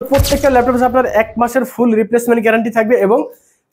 প্রত্যেকটা ল্যাপটপে আপনার 1 মাসের ফুল রিপ্লেসমেন্ট গ্যারান্টি থাকবে এবং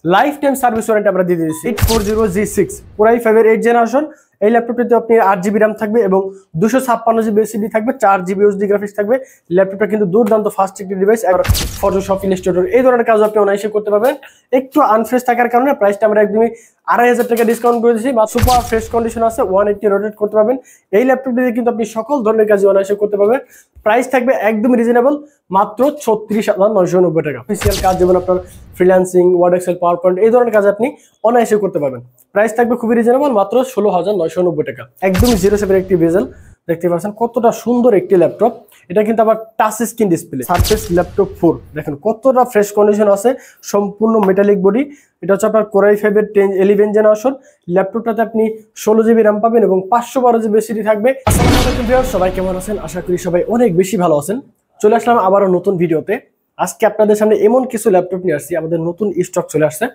লাইফ টাইম সার্ভিস ওয়ারেন্টি আমরা দিয়ে দিচ্ছি। 840G6 Core i5 এর 8 জেনারেশন। এই ল্যাপটপটিতে আপনি 8GB RAM থাকবে এবং 256GB SSD থাকবে, 4GB USD গ্রাফিক্স থাকবে। ল্যাপটপটা কিন্তু দুর্দান্ত ফাস্ট একটি ডিভাইস। আর ফটোশপ, ইলাস্ট্রেটর এই ধরনের কাজ আপনি অনায়াসে করতে পারবেন। একটু আনফ্রেশ থাকার কারণে প্রাইসটা আমরা একদমই 2500 টাকা ডিসকাউন্ট করে দিচ্ছি। সুপার ফ্রেশ কন্ডিশন আছে, 180 রোটেট করতে পারবেন। এই ল্যাপটপটিতে কিন্তু আপনি সকল ধরনের কাজ অনায়াসে করতে পারবেন। প্রাইস থাকবে একদমই রিজনেবল, মাত্র 36,990 টাকা। অফিসিয়াল কাজ যেমন আপনার freelancing, Word, Excel, PowerPoint এই ধরনের কাজ আপনি অনায়াসে করতে পারবেন। প্রাইস থাকবে খুবই রিজনেবল, মাত্র 16,990 টাকা। একদমই 07 একটি বেজেল, দেখতে পাচ্ছেন কতটা সুন্দর একটি ল্যাপটপ। এটা কিন্তু আবার touch screen display. Surface laptop 4 দেখেন কতটা ফ্রেশ কন্ডিশন আছে, সম্পূর্ণ মেটালিক বডি। এটা হচ্ছে আপনার Core i5 এর 11 জেনারেশন। ল্যাপটপটাতে আপনি 16GB RAM পাবেন এবং 512GB SSD থাকবে। আসসালামু আলাইকুম ভিউয়ার্স, সবাই কেমন আছেন? আশা করি সবাই অনেক বেশি ভালো আছেন। চলে আসলাম আবারও নতুন ভিডিওতে। আজকে আপনাদের সামনে এমন কিছু ল্যাপটপ নিয়ে আসছি, আমাদের নতুন স্টক চলে আসছে।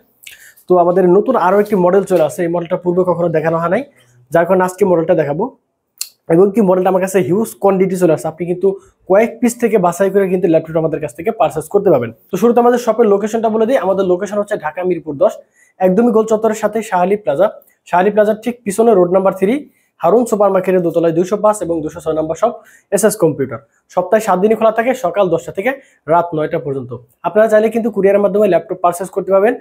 তো আমাদের নতুন আরো একটি মডেল চলে আসছে। এই মডেলটা পূর্বে কখনো দেখানো হয় নাই, যার কারণে আজকে মডেলটা দেখাবো। এবং কি মডেলটা আমার কাছে হিউজ কোয়ান্টিটি চলে আসছে। আপনি কিন্তু কয়েক পিস থেকে বাছাই করে কিন্তু ল্যাপটপটা আমাদের কাছ থেকে পারচেজ করতে পারবেন। তো শুরুতে আমাদের শপের লোকেশনটা বলে দিই। আমাদের লোকেশন হচ্ছে ঢাকা মিরপুর 10, একদমই গোল চত্বরের সাথে শাহালি প্লাজা। শাহালি প্লাজার ঠিক পিছনে রোড নাম্বার 3, হারুন সুপার মার্কেটের দোতলায় 205 এবং 206 নম্বর শপ, এসএস কম্পিউটার। সপ্তাহে 7 দিনই খোলা থাকে, সকাল 10টা থেকে রাত 9টা পর্যন্ত। আপনারা চাইলে কিন্তু কুরিয়ারের মাধ্যমে ল্যাপটপ পারচেজ করতে পারবেন।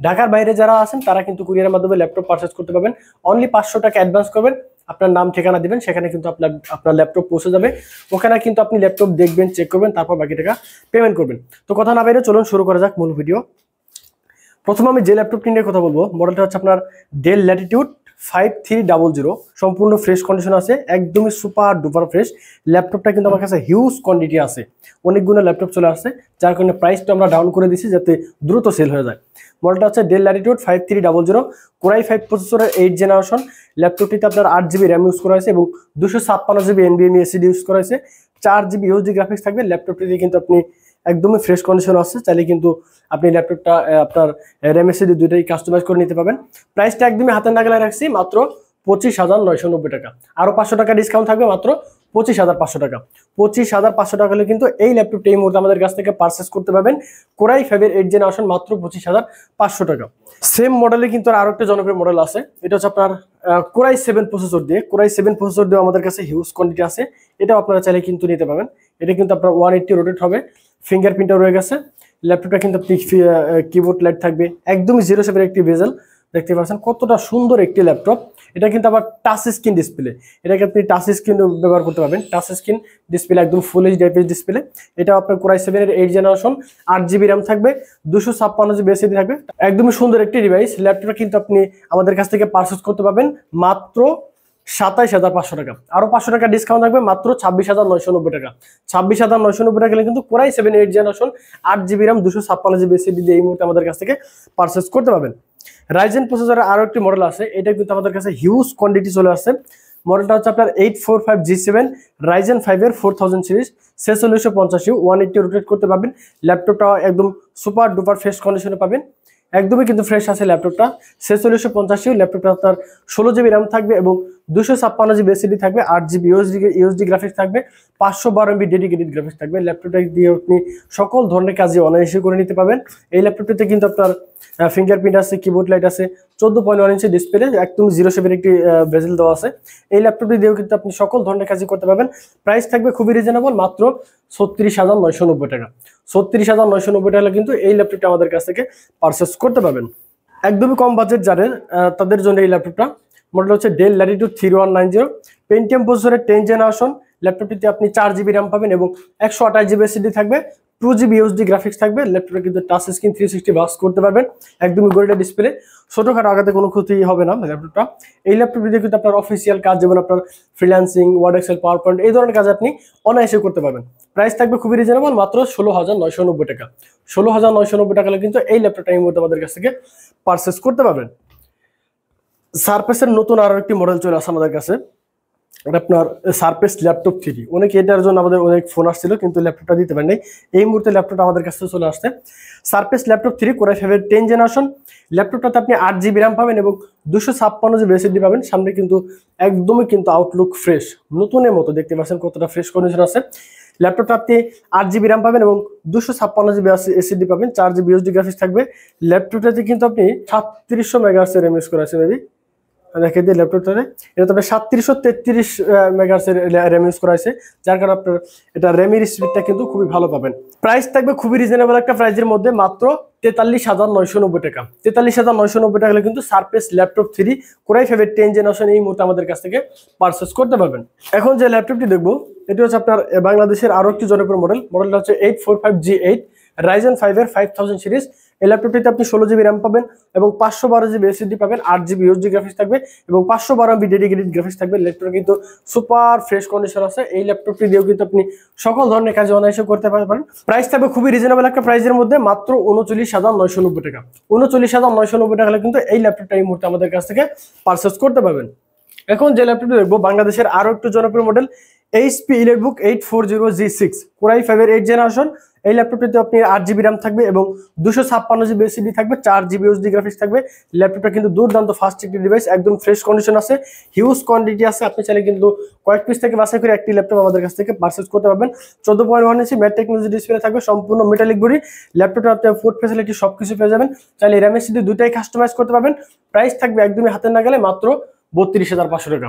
ঢাকার বাইরে যারা আছেন তারা কিন্তু কুরিয়ারের মাধ্যমে ল্যাপটপ পারচেজ করতে পারবেন। অনলি 500 টাকা অ্যাডভান্স করবেন, আপনার নাম ঠিকানা দিবেন, সেখানে কিন্তু আপনার ল্যাপটপ পৌঁছে যাবে। ওখানে কিন্তু আপনি ল্যাপটপ দেখবেন, চেক করবেন, তারপর বাকি টাকা পেমেন্ট করবেন। তো কথা না বাইরে চলুন শুরু করা যাক মূল ভিডিও। প্রথমে আমি যে ল্যাপটপটি নিয়ে কথা বলবো, মডেলটা হচ্ছে আপনার ডেল ল্যাটিটিউড 5300। সম্পূর্ণ ফ্রেশ কন্ডিশন আছে, একদমই সুপার ডুপার ফ্রেশ। ল্যাপটপটা কিন্তু আমার কাছে হিউজ কোয়ান্টিটি আছে, অনেকগুলো ল্যাপটপ চলে আসছে, যার কারণে প্রাইসটা আমরা ডাউন করে দিচ্ছি যাতে দ্রুত সেল হয়ে যায়। মডেলটা হচ্ছে ডেল ল্যাটিটিউড 5300, Core i5 প্রসেসরের 8 জেনারেশন। ল্যাপটপটিতে আপনার 8GB RAM ইউজ করা হয়েছে এবং 256GB NVMe SSD ইউজ করা হয়েছে, 4GB USD গ্রাফিক্স থাকবে। ল্যাপটপটিতে কিন্তু আপনি একদমই ফ্রেশ কন্ডিশন আছে, চাইলে কিন্তু আপনি ল্যাপটপটা আপনার RAM SSD দুইটাই কাস্টমাইজ করে নিতে পারবেন। প্রাইসটা একদমই হাতের নাগালে রাখছি, মাত্র 25,990 টাকা। আরো 500 টাকা ডিসকাউন্ট থাকবে, মাত্র 25,500 টাকা। 25,500 টাকা হলে কিন্তু এই ল্যাপটপটা এই মুহূর্তে আমাদের কাছ থেকে পারচেস করতে পারবেন। Core i5 এর 8 জেনারেশন, মাত্র 25,500 টাকা। সেম মডেলে কিন্তু আরো একটা জনপ্রিয় মডেল আছে, এটা হচ্ছে আপনার Core i7 প্রসেসর দিয়ে। Core i7 প্রসেসর দিয়ে আমাদের কাছে হিউজ কোয়ান্টিটি আছে, এটাও আপনারা চাইলে কিন্তু নিতে পারবেন। এটা কিন্তু আপনার 180 রোটেট হবে, ফিঙ্গারপ্রিন্টও রয়ে গেছে। ল্যাপটপটা কিন্তু কিবোর্ড লাইট থাকবে, একদমই 07 একটি বেজেল। দেখতে পাচ্ছেন কতটা সুন্দর একটি ল্যাপটপ। এটা কিন্তু আবার টাচ স্ক্রিন ডিসপ্লে, এটাকে আপনি টাচ স্ক্রিন ব্যবহার করতে পারবেন। টাচ স্ক্রিন ডিসপ্লে, একদম ফুল এইচডি আইপিএস ডিসপ্লে। এটা আপনার Core i7 এর 8 জেনারেশন, 8GB RAM থাকবে, 256GB SSD থাকবে, একদমই সুন্দর একটি ডিভাইস। ল্যাপটপটা কিন্তু আপনি আমাদের কাছ থেকে পারচেজ করতে পারবেন মাত্র 27,500 টাকা। আরো 500 টাকা ডিসকাউন্ট থাকবে, মাত্র 26,990 টাকা। 26,990 টাকা গেলে কিন্তু Core i7 8 generation, 8GB RAM, 256GB SSD দিয়ে এই মুহূর্তে আমাদের কাছ থেকে পারচেজ করতে পারবেন। রাইজেন প্রসেসরের আরো একটি মডেল আছে, এটা কিন্তু আমাদের কাছে হিউজ কোয়ান্টিটি চলে আসছে। মডেলটা হচ্ছে আপনার 845G7 Ryzen 5 এর 4000 সিরিজ, 4650, 180 রোটেট করতে পারবেন। ল্যাপটপটা একদম সুপার ডুপার ফ্রেশ কন্ডিশনে পাবেন, একদমই কিন্তু ফ্রেশ আছে ল্যাপটপটা। 4650, ল্যাপটপটা আপনার 16GB RAM থাকবে এবং 256GB SSD থাকবে, 8GB USD গ্রাফিক্স থাকবে, 512MB ডেডিকেটেড গ্রাফিক্স থাকবে। ল্যাপটপটা দিয়ে আপনি সকল ধরনের কাজে অনায়াসে করে নিতে পারবেন। এই ল্যাপটপটিতে কিন্তু আপনার ফিঙ্গারপ্রিন্ট আছে, কিবোর্ড লাইট আছে, 14.1 ইঞ্চি ডিসপ্লে, একদম 07 একটি বেজেল দেওয়া আছে। এই ল্যাপটপটি দিয়েও কিন্তু আপনি সকল ধরনের কাজই করতে পারবেন। প্রাইস থাকবে খুবই রিজনেবল, মাত্র 36,990 টাকা। 36,990 টাকা কিন্তু এই ল্যাপটপটা আমাদের কাছ থেকে পারচেস করতে পারবেন। একদমই কম বাজেট যাদের, তাদের জন্য এই ল্যাপটপটা। মডেল হচ্ছে ডেল ল্যাটিটিউড 3190, পেন্টিয়াম প্রসেসরের 10 জেনারেশন। ল্যাপটপটিতে আপনি 4GB RAM পাবেন এবং 128GB SSD থাকবে, 2GB USD গ্রাফিক্স থাকবে। ল্যাপটপটা কিন্তু টাচ স্ক্রিন 360 বাক্স করতে পারবেন, একদমই গরিলা ডিসপ্লে, ছোটখাটো আঘাতে কোনো ক্ষতি হবে না ল্যাপটপটা। এই ল্যাপটপটিতে কিন্তু আপনার অফিসিয়াল কাজ যেমন আপনার freelancing, Word, Excel, PowerPoint এই ধরনের কাজ আপনি অনায়াসে করতে পারবেন। প্রাইস থাকবে খুবই রিজনেবল, মাত্র 16,990 টাকা। 16,990 টাকা হলে কিন্তু এই ল্যাপটপটা এই মুহূর্তে আমাদের কাছ থেকে পারচেস করতে পারবেন। সারফেসের নতুন আরো একটি মডেল চলে আসে আমাদের কাছে, এটা আপনার সারফেস ল্যাপটপ 3। অনেকে এটার জন্য আমাদের অনেক ফোন আসছিল, কিন্তু ল্যাপটপটা দিতে পারেন নাই। এই মুহূর্তে ল্যাপটপটা আমাদের কাছে চলে আসছে, সারফেস ল্যাপটপ 3 Core i5 এর 10 জেনারেশন। ল্যাপটপটাতে আপনি 8GB RAM পাবেন এবং 256GB SSD পাবেন। সামনে কিন্তু একদমই কিন্তু আউটলুক ফ্রেশ, নতুনের মতো। দেখতে পাচ্ছেন কতটা ফ্রেশ কন্ডিশন আছে। ল্যাপটপটা আপনি 8 জিবি র্যাম পাবেন এবং 256 জিবি এসএসডি পাবেন, 4 জিবি ইউএসডি গ্রাফিক্স থাকবে। ল্যাপটপটাতে কিন্তু আপনি 3700 মেগাহার্টজের র্যাম ইউজ করা আছে মেবি, দেখে দিই ল্যাপটপটাতে এটা তবে 3733 মেগাহার্টজের র্যাম ইউজ করা হয়েছে, যার কারণে আপনার এটা র্যামের স্পিডটা কিন্তু খুবই ভালো পাবেন। প্রাইস থাকবে খুবই রিজনেবল একটা প্রাইসের মধ্যে, মাত্র 43,990 টাকা। 43,990 টাকা হলে কিন্তু surface laptop 3 core i five 10 generation এই মুহূর্তে আমাদের কাছ থেকে পারচেস করতে পারবেন। এখন যে ল্যাপটপটি দেখবো এটি হচ্ছে আপনার বাংলাদেশের আরো একটি জনপ্রিয় মডেলটা হচ্ছে 845G8 Ryzen 5 5000 সিরিজ। এই ল্যাপটপটিতে আপনি 16 জিবি র্যাম পাবেন এবং 512 জিবি এসএসডি পাবেন, 8 জিবি ইউএসডি গ্রাফিক্স থাকবে এবং 512 MB ডেডিকেটেড গ্রাফিক্স থাকবে। ল্যাপটপটা কিন্তু সুপার ফ্রেশ কন্ডিশন আছে। এই ল্যাপটপটি দিয়েও কিন্তু আপনি সকল ধরনের কাজ অনায়াসে করতে পারবেন। প্রাইস থাকবে খুবই রিজনেবল একটা প্রাইসের মধ্যে, মাত্র 39,990 টাকা। 39,990 টাকা হলে কিন্তু এই ল্যাপটপটা এই মুহূর্তে আমাদের কাছ থেকে পারচেস করতে পারবেন। এখন যে ল্যাপটপটি দেখবো বাংলাদেশের আরো একটু জনপ্রিয় model HP EliteBook 840G6 core i 5 8 generation. এই ল্যাপটপটিতে আপনি 8 জিবি র্যাম থাকবে এবং 256 জিবি এসএসডি থাকবে, 4 জিবি ইউএসডি গ্রাফিক্স থাকবে। ল্যাপটপটা কিন্তু দুর্দান্ত ফাস্ট একটি ডিভাইস, একদম ফ্রেশ কন্ডিশন আছে, হিউজ কোয়ান্টিটি আছে। আপনি চাইলে কিন্তু কয়েক পিস থেকে বাছাই করে একটি ল্যাপটপ আমাদের কাছ থেকে পারচেস করতে পারবেন। 14.1 ইঞ্চি ম্যাট টেকনোলজি ডিসপ্লে থাকবে, সম্পূর্ণ মেটালিক বডি। ল্যাপটপটা আপনি ফুড ফ্যাসিলিটি সবকিছু পেয়ে যাবেন, চাইলে র্যাম এসএসডি দুটাই কাস্টমাইজ করতে পারবেন। প্রাইস থাকবে একদমই হাতে না গেলে মাত্র 32,500 টাকা।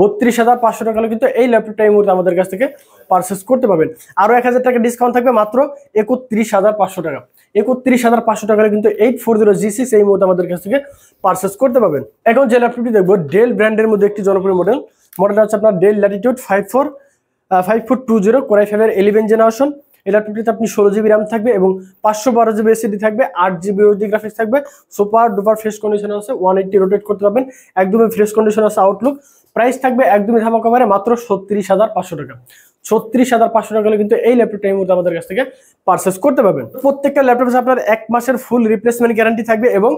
32,500 টাকা হলে কিন্তু এই ল্যাপটপটা এই মুহূর্তে আমাদের কাছ থেকে পারচেস করতে পারবেন। আরো 1000 টাকা ডিসকাউন্ট থাকবে, মাত্র 31,500 টাকা। 31,500 টাকা হলে কিন্তু 840G6 এই মুহূর্তে আমাদের কাছ থেকে পারচেস করতে পারবেন। এখন যে ল্যাপটপটি দেখবো ডেল ব্র্যান্ডের মধ্যে একটি জনপ্রিয় মডেলটা হচ্ছে আপনার ডেল ল্যাটিটিউড 5420 কোরাই 5 11 জেনারেশন। এই ল্যাপটপটিতে আপনি 16 জিবি র্যাম থাকবে এবং 512 জিবি এসএসডি থাকবে, 8 জিবি ইউএসডি গ্রাফিক্স থাকবে। সুপার ডুপার ফ্রেশ কন্ডিশনে আছে, 180 রোটেট করতে পারবেন, একদমই ফ্রেশ কন্ডিশন আছে আউটলুক। প্রাইস থাকবে একদমই ধামাকা অফারে মাত্র 36,500 টাকা। 36,500 টাকা হলে কিন্তু এই ল্যাপটপটা এই মুহূর্তে আমাদের কাছ থেকে পারচেস করতে পারবেন। প্রত্যেকটা ল্যাপটপে আপনার 1 মাসের ফুল রিপ্লেসমেন্ট গ্যারান্টি থাকবে এবং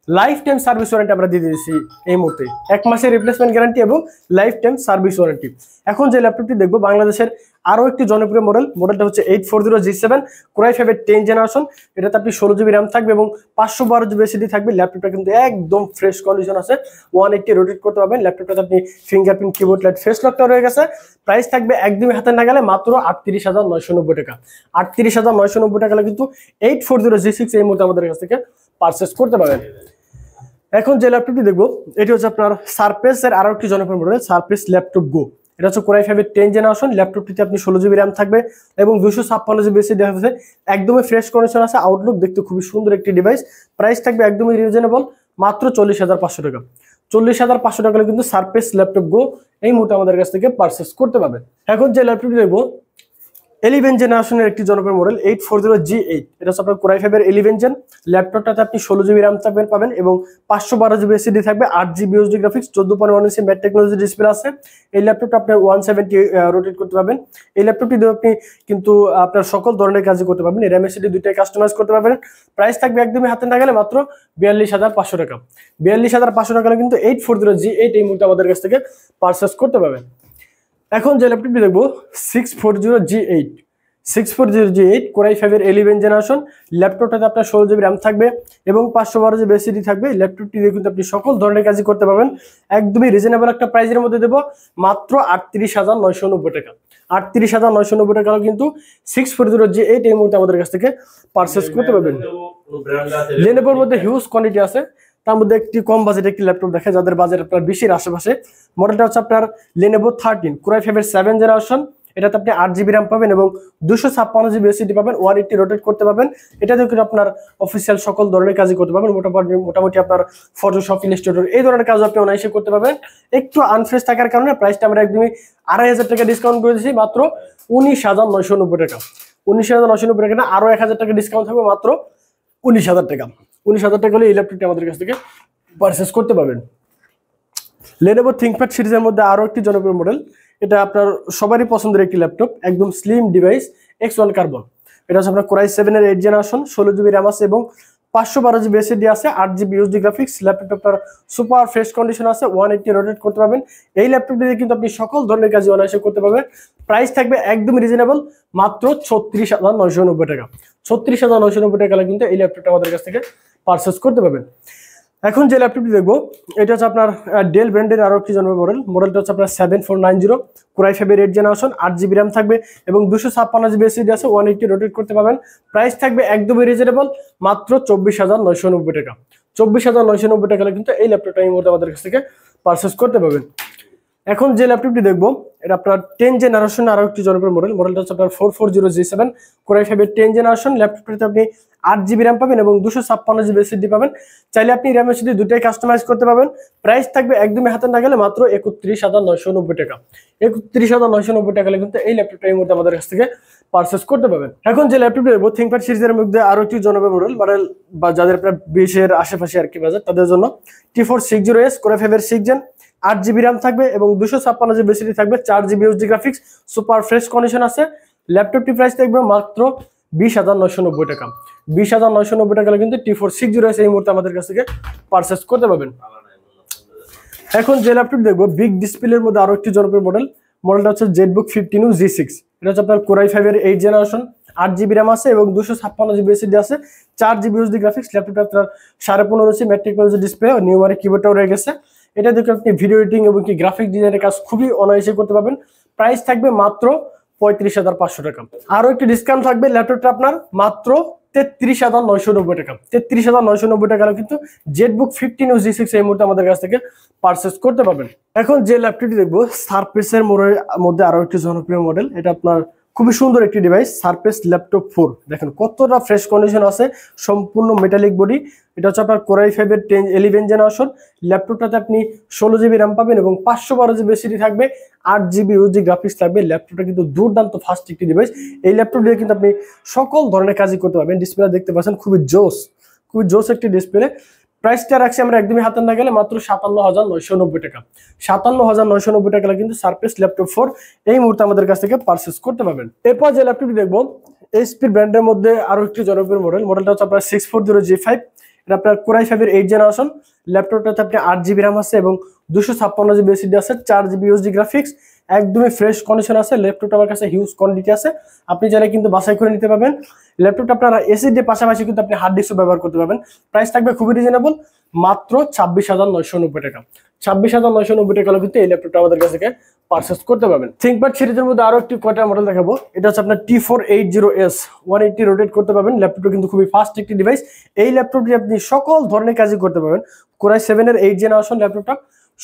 লাইফ টাইম সার্ভিস ওয়ারেন্টি আমরা দিয়ে দিয়েছি এই মুহূর্তে। 1 মাসের রিপ্লেসমেন্ট গ্যারান্টি এবং লাইফ টাইম সার্ভিস ওয়ারেন্টি। এখন যে ল্যাপটপটি দেখবো বাংলাদেশের আরো একটি জনপ্রিয় মডেলটা হচ্ছে 840G7 কোরাই 5 10 জেনারেশন। এটাতে আপনি 16 জিবি র্যাম থাকবে এবং 512 জিবি এসএসডি থাকবে। ল্যাপটপটা কিন্তু একদম ফ্রেশ কন্ডিশন আছে, 180 রোটেট করতে পারবেন। ল্যাপটপটাতে আপনি ফিঙ্গারপ্রিন্ট, কিবোর্ড, লাইট, ফেস লকটা রয়ে গেছে। প্রাইস থাকবে একদমই হাতে না গেলে মাত্র 38,990 টাকা। 38,990 টাকা হলে কিন্তু 840G6 এই মুহূর্তে আমাদের কাছ থেকে পারচেস করতে পারবেন। এখন যে ল্যাপটপটি দেখবো এটি হচ্ছে আপনার সারফেসের আরো একটি জনপ্রিয় মডেল, সারফেস ল্যাপটপ গো। এটা হচ্ছে কোরাই 5 10 জেনারেশন। ল্যাপটপটিতে আপনি 16 জিবি র্যাম থাকবে এবং 256 জিবি এসএসডি আছে, একদমই ফ্রেশ কন্ডিশন আছে, আউটলুক দেখতে খুবই সুন্দর একটি ডিভাইস। প্রাইস থাকবে একদমই রিজনেবল, মাত্র 40,500 টাকা। 40,500 টাকা হলে কিন্তু সারফেস ল্যাপটপ গো এই মুহূর্তে আমাদের কাছ থেকে পারচেস করতে পারবেন। এখন যে ল্যাপটপটি দেখবো 11 জেনারেশনের একটি জনপ্রিয় মডেল 840G8। এটা হচ্ছে আপনার কোরাই 5 11 জেন। ল্যাপটপটাতে আপনি 16 জিবি র্যাম পাবেন এবং 512 জিবি এসএসডি থাকবে, 8 জিবি ইউএসডি গ্রাফিক্স, 14.1 ইঞ্চি ম্যাট টেকনোলজি ডিসপ্লে আছে। এই ল্যাপটপটা আপনি 170 রোটেট করতে পারবেন। এই ল্যাপটপটি দিয়ে আপনি কিন্তু আপনার সকল ধরনের কাজ করতে পারবেন, র্যাম এসএসডি দুইটাই কাস্টমাইজ করতে পারবেন। প্রাইস থাকবে একদমই হাতে না গেলে মাত্র 42,500 টাকা। 42,500 টাকা কিন্তু 840G8 এই মুহূর্তে আমাদের কাছ থেকে পারচেস করতে পারবেন। এখন যে ল্যাপটপটি দেখবো 640G8 640G8 কোরাই 5 11 জেনারেশন। ল্যাপটপটাতে আপনার 16 জিবি র্যাম থাকবে এবং 512 জিবি এসএসডি থাকবে। ল্যাপটপটি দিয়ে কিন্তু আপনি সকল ধরনের কাজই করতে পারবেন। একদমই রিজনেবল একটা প্রাইসের মধ্যে দেবো, মাত্র 38,990 টাকা। 38,990 টাকা কিন্তু 640G8 এই মুহূর্তে আমাদের কাছ থেকে পারচেস করতে পারবেন। লেনোভোর মধ্যে হিউজ কোয়ান্টিটি আছে, তার মধ্যে একটি কম বাজেট একটি ল্যাপটপ দেখে যাদের বাজেট আপনার 20 এর আশেপাশে। মডেলটা হচ্ছে আপনার Lenovo 13 কোরাই 5 7 জেনারেশন। এটাতে আপনি 8 জিবি র্যাম পাবেন এবং 256 জিবি এসএসডি পাবেন, 180 রোটেট করতে পারবেন। এটাতে কিন্তু আপনার অফিসিয়াল সকল ধরনের কাজই করতে পারবেন। মোটামুটি আপনার ফটোশপ, ইলাস্ট্রেটর এই ধরনের কাজ আপনি অনায়াসে করতে পারবেন। একটু আনফ্রেশ থাকার কারণে প্রাইসটা আমরা একদমই 2,500 টাকা ডিসকাউন্ট করে দিয়েছি, মাত্র 19,990 টাকা। 19,990 টাকা না, আরো 1,000 টাকা ডিসকাউন্ট থাকবে, মাত্র 19,000 টাকা। 19,000 টাকা হলে এই ল্যাপটপটি আমাদের কাছ থেকে পারচেস করতে পারবেন। Lenovo ThinkPad সিরিজের মধ্যে আরো একটি জনপ্রিয় মডেল, এটা আপনার সবারই পছন্দের একটি ল্যাপটপ, একদম স্লিম ডিভাইস, X1 কার্বন। এটা হচ্ছে আপনার কোরাই 7 এর 8 জেনারেশন, 16 জিবি র্যাম আছে এবং 512 জিবি এসএসডি আছে, 8 জিবি ইউএসডি গ্রাফিক্স। ল্যাপটপটা আপনার সুপার ফ্রেশ কন্ডিশন আছে, 180 রোটেট করতে পারবেন। এই ল্যাপটপটি দিয়ে কিন্তু আপনি সকল ধরনের কাজ অনায়াসে করতে পারবেন। প্রাইস থাকবে একদম রিজনেবল, মাত্র 36,990 টাকা। 36,990 টাকা কিন্তু এই ল্যাপটপটা আমাদের কাছ থেকে পারচেস করতে পারবেন। এখন যে ল্যাপটপটি দেখবো এটা হচ্ছে আপনার ডেল ব্র্যান্ডের আরো একটি জন্মের মডেলটা হচ্ছে আপনার 7490 কোরাই 5 এর 8 জেনারেশন 8 জিবি র্যাম থাকবে এবং 256 জিবি এসএসডি আছে 180 রোটেট করতে পারবেন। প্রাইস থাকবে একদমই রিজনেবল, মাত্র 24,990 টাকা। 24,990 টাকা কিন্তু এই ল্যাপটপটা এই মুহূর্তে আমাদের কাছ থেকে পারচেস করতে পারবেন। এখন যে ল্যাপটপটি দেখবো এটা আপনার 10 জেনারেশন আরো একটি জনপ্রিয় মডেলটা হচ্ছে আপনার 4440G7 কোরাই 5 এর 10 জেনারেশন। ল্যাপটপটিতে আপনি 8 জিবি র্যাম পাবেন এবং 256 জিবি এসএসডি পাবেন। চাইলে আপনি র্যাম এসএসডি দুটাই কাস্টমাইজ করতে পারবেন। প্রাইস থাকবে একদমই হাতে না গেলে মাত্র 31,990 টাকা। 31,990 টাকা কিন্তু এই ল্যাপটপটা এই মুহূর্তে আমাদের কাছ থেকে পারচেস করতে পারবেন। এখন যে ল্যাপটপটি দেখবো থিংকপ্যাড সিরিজের মধ্যে আরো একটি জনপ্রিয় মডেল বা যাদের আপনার 20 এর আশেপাশে আর কি বাজার তাদের জন্য T460S কোরাই 5 এর 6 জেন 8 জিবি র্যাম থাকবে এবং 256 জিবি এসএসডি থাকবে, 4 GB USD graphics, super fresh condition আছে। ল্যাপটপটি প্রাইস থাকবে মাত্র 20,990 টাকা। 20,990 টাকা কিন্তু T460S এই মুহূর্তে আমাদের কাছ থেকে পারচেস করতে পারবেন। এখন যে ল্যাপটপ দেখবো বিগ ডিসপ্লের মধ্যে আরো একটি জনপ্রিয় মডেলটা হচ্ছে জেটবুক 15G6। এটা হচ্ছে আপনার কোরাই 5 এর 8 জেনারেশন 8 জিবি র্যাম আছে এবং 256 জিবি এসএসডি আছে, 4 জিবি ইউএসডি গ্রাফিক্স। ল্যাপটপটা আপনার 15.5 inch matte technology display, numeric কিবোর্ডটাও রয়ে গেছে। এটা দেখে আপনি ভিডিও এডিটিং এবং কি গ্রাফিক ডিজাইনের কাজ খুবই অনায়াসে করতে পারবেন। প্রাইস থাকবে মাত্র 35,500 টাকা। আরো একটি ডিসকাউন্ট থাকবে, ল্যাপটপটা আপনার মাত্র 33,990 টাকা। 33,990 টাকা কিন্তু জেটবুক 15G6 এই মুহূর্তে আমাদের কাছ থেকে পারচেস করতে পারবেন। এখন যে ল্যাপটপটি দেখবো সারফেসের মধ্যে আরো একটি জনপ্রিয় মডেল, এটা আপনার খুবই সুন্দর একটি ডিভাইস, সারফেস ল্যাপটপ 4। দেখেন কতটা ফ্রেশ কন্ডিশন আছে, সম্পূর্ণ মেটালিক বডি। এটা হচ্ছে আপনার কোরাই 5 এর 11 জেনারেশন। ল্যাপটপটাতে আপনি 16 জিবি র্যাম পাবেন এবং 512 জিবি এসএসডি থাকবে, 8 জিবি ইউএসডি গ্রাফিক্স থাকবে। ল্যাপটপটা কিন্তু দুর্দান্ত ফাস্ট একটি ডিভাইস। এই ল্যাপটপ দিয়ে কিন্তু আপনি সকল ধরনের কাজই করতে পারবেন। ডিসপ্লে দেখতে পাচ্ছেন খুবই জোস একটি ডিসপ্লে। প্রাইসটা রাখছি আমরা একদমই হাতে না গেলে মাত্র 57,990 টাকা। 57,990 টাকা কিন্তু সারফেস ল্যাপটপ 4 এই মুহূর্তে আমাদের কাছ থেকে পারচেস করতে পারবেন। এরপর যে ল্যাপটপটি দেখবো এইচপি ব্র্যান্ডের মধ্যে আরো একটি জনপ্রিয় মডেলটা হচ্ছে আপনার 640G5। এটা আপনার কোরাই 5 এর 8 জেনারেশন। ল্যাপটপটাতে আপনি 8 জিবি র্যাম আছে এবং 256 জিবি এসএসডি আছে, 4 জিবি ইউএসডি গ্রাফিক্স, একদমই ফ্রেশ কন্ডিশন আছে। ল্যাপটপটা আমার কাছে হিউজ কোয়ান্টিটি আছে, আপনি চাইলে কিন্তু বাছাই করে নিতে পারবেন। ল্যাপটপটা আপনারা এসএসডি পাশাপাশি কিন্তু আপনি হার্ড ডিস্কও ব্যবহার করতে পারবেন। প্রাইস থাকবে খুবই রিজনেবল, মাত্র 26,990 টাকা। 26,990 টাকা কিন্তু এই ল্যাপটপটা আমাদের কাছ থেকে পারচেস করতে পারবেন। থিংকপ্যাড সিরিজের মধ্যে আরো একটি কয়টা মডেল দেখাবো। এটা হচ্ছে আপনার T480S 180 রোটেট করতে পারবেন। ল্যাপটপটা কিন্তু খুবই ফাস্ট একটি ডিভাইস। এই ল্যাপটপটি আপনি সকল ধরনের কাজই করতে পারবেন। কোরাই 7 এর 8 জেনারেশন ল্যাপটপটা,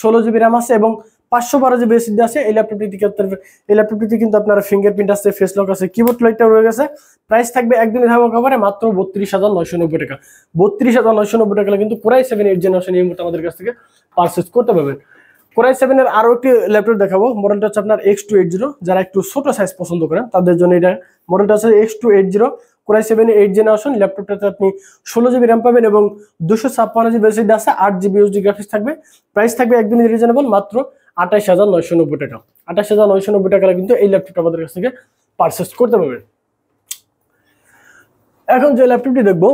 16 জিবি র্যাম আছে এবং 512 জিবি এসএসডি আছে। এই ল্যাপটপটিতে কিন্তু আপনার ফিঙ্গারপ্রিন্ট আছে, ফেস লক আছে, কিবোর্ড লাইটটা রয়ে গেছে। প্রাইস থাকবে একদমই ধামাকা অফারে মাত্র 32,990 টাকা। 32,990 টাকা কিন্তু কোরাই 7 8 জেনারেশন এই মুহূর্তে আমাদের কাছ থেকে পারচেস করতে পারবেন। কোরাই 7 এর আরো একটি ল্যাপটপ দেখাবো, মডেলটা হচ্ছে আপনার X280। যারা একটু ছোট সাইজ পছন্দ করেন তাদের জন্য এটা মডেলটা হচ্ছে X280 কোরাই 7 এর 8 জেনারেশন। ল্যাপটপটাতে আপনি 16 জিবি র্যাম পাবেন এবং 256 জিবি এসএসডি আছে, 8 জিবি ইউএসডি গ্রাফিক্স থাকবে। প্রাইস থাকবে একদমই রিজনেবল, মাত্র 28,990 টাকা। 28,990 টাকা কিন্তু এই ল্যাপটপটা আমাদের কাছ থেকে পারচেস করতে পারবেন। এখন যে ল্যাপটপটি দেখবো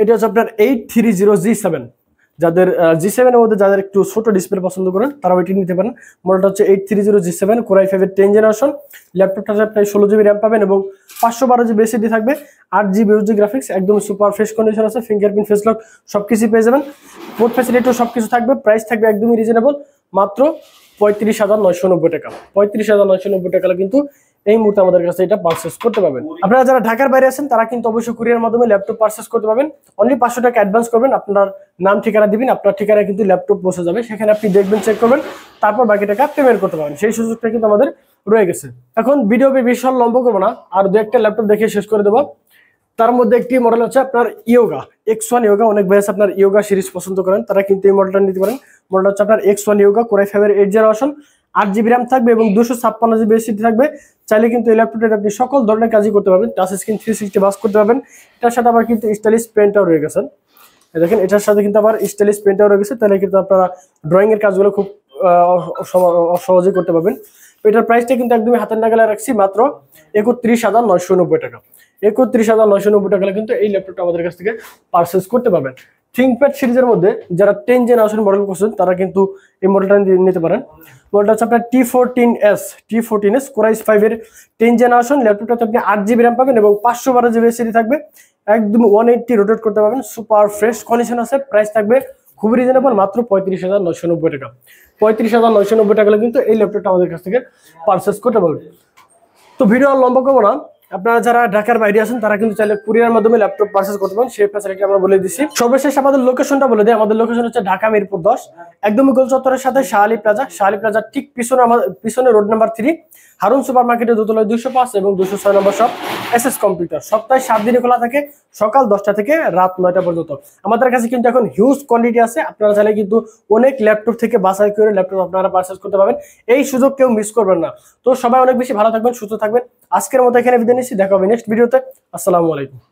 এটা হচ্ছে আপনার 830G7। যাদের G7 এর মধ্যে যাদের একটু ছোট ডিসপ্লে পছন্দ করেন তারা ওইটি নিতে পারেন। মডেলটা হচ্ছে 830G7 কোরাই 5 এর 10 জেনারেশন। ল্যাপটপটাতে আপনি 16 জিবি র্যাম পাবেন এবং 512 জিবি এসএসডি থাকবে, 8 জিবি ইউএসডি গ্রাফিক্স, একদম সুপার ফ্রেশ কন্ডিশন আছে, ফিঙ্গারপ্রিন্ট, ফেস লক সবকিছু পেয়ে যাবেন। পোর্ট ফ্যাসিলিটিও সবকিছু থাকবে। প্রাইস থাকবে একদমই রিজনেবল, মাত্র 35,990 টাকা। 35,990 টাকা কিন্তু এই মুহূর্তে আমাদের কাছে এটা পারচেস করতে পারবেন। আপনারা যারা ঢাকার বাইরে আছেন তারা কিন্তু অবশ্যই কুরিয়ার মাধ্যমে ল্যাপটপ পারচেস করতে পারবেন। অনলি 500 টাকা অ্যাডভান্স করবেন, আপনার নাম ঠিকানা দিবেন, আপনার ঠিকানায় কিন্তু ল্যাপটপ পৌঁছে যাবে। সেখানে আপনি দেখবেন, চেক করবেন, তারপর বাকি টাকা পেমেন্ট করতে পারবেন। সেই সুযোগটা কিন্তু আমাদের রয়ে গেছে। এখন ভিডিও বিশাল লম্বা করবো না, আর দু একটা ল্যাপটপ দেখে শেষ করে দেবো। তার মধ্যে একটি মডেল হচ্ছে আপনার ইয়োগা X1 ইয়োগা। অনেক ভাই আপনার ইয়োগা সিরিজ পছন্দ করেন তারা কিন্তু এই মডেলটা নিতে পারেন। মডেলটা হচ্ছে আপনার X1 ইয়োগা কোরাই 5 এর 8 জেনারেশন, 8 জিবি র্যাম থাকবে এবং 256 জিবি এসএসডি থাকবে। চাইলে কিন্তু এই ল্যাপটপটা আপনি সকল ধরনের কাজই করতে পারবেন। টাচ স্ক্রিন 360 বাস করতে পারবেন। এটার সাথে আবার কিন্তু স্টাইলিশ পেনটাও রয়ে গেছে। দেখেন এটার সাথে কিন্তু আবার স্টাইলিশ পেনটাও রয়ে গেছে। তাহলে কিন্তু আপনারা ড্রয়িং এর কাজগুলো খুব সহজেই করতে পারবেন। এটার প্রাইসটা কিন্তু একদমই হাতের নাগালে রাখছি, মাত্র 31,990 টাকা। 31,990 টাকা কিন্তু এই ল্যাপটপটা আমাদের কাছ থেকে পারচেস করতে পারবেন। থিংকপ্যাড সিরিজের মধ্যে যারা 10 জেনারেশন মডেল করছেন তারা কিন্তু এই মডেলটা নিতে পারেন। মডেলটা হচ্ছে আপনার T14S কোরাই 5 এর 10 জেনারেশন। ল্যাপটপটাতে আপনি 8 জিবি র্যাম পাবেন এবং 512 জিবি এসএসডি থাকবে, একদম 180 রোটেট করতে পারবেন, সুপার ফ্রেশ কন্ডিশন আছে। প্রাইস থাকবে খুবই রিজনেবল, মাত্র 35,990 টাকা। 35,990 টাকা কিন্তু এই ল্যাপটপটা আমাদের কাছ থেকে পারচেস করতে পারবেন। তো ভিডিও আর লম্বা করবো না, আপনারা যারা ঢাকার বাইরে আছেন তারা কিন্তু চাইলে কুরিয়ার মাধ্যমে ল্যাপটপ পারচেস করতে পারেন, সেই ফ্যাসিলিটি আমরা বলে দিচ্ছি। সর্বশেষ আমাদের লোকেশনটা বলে দিই। আমাদের লোকেশন হচ্ছে ঢাকা মিরপুর 10, একদমই গোল চত্বরের সাথে শাহালি প্লাজা। শাহালি প্লাজার ঠিক পিছনে রোড নাম্বার 3, হারুন সুপার মার্কেটের দোতলায় 205 এবং 206 নম্বর শপ এসএস কম্পিউটার। সপ্তাহে 7 দিনে খোলা থাকে, সকাল 10টা থেকে রাত 9টা পর্যন্ত। আমাদের কাছে কিন্তু এখন হিউজ কোয়ান্টিটি আছে, আপনারা চাইলে কিন্তু অনেক ল্যাপটপ থেকে বাছাই করে ল্যাপটপ আপনারা পারচেস করতে পারবেন। এই সুযোগ কেউ মিস করবেন না। তো সবাই অনেক বেশি ভালো থাকবেন, সুস্থ থাকবেন। আজকের মতো এখানে বিদায় নিচ্ছি, দেখা হবে নেক্সট ভিডিওতে। আসসালামু আলাইকুম।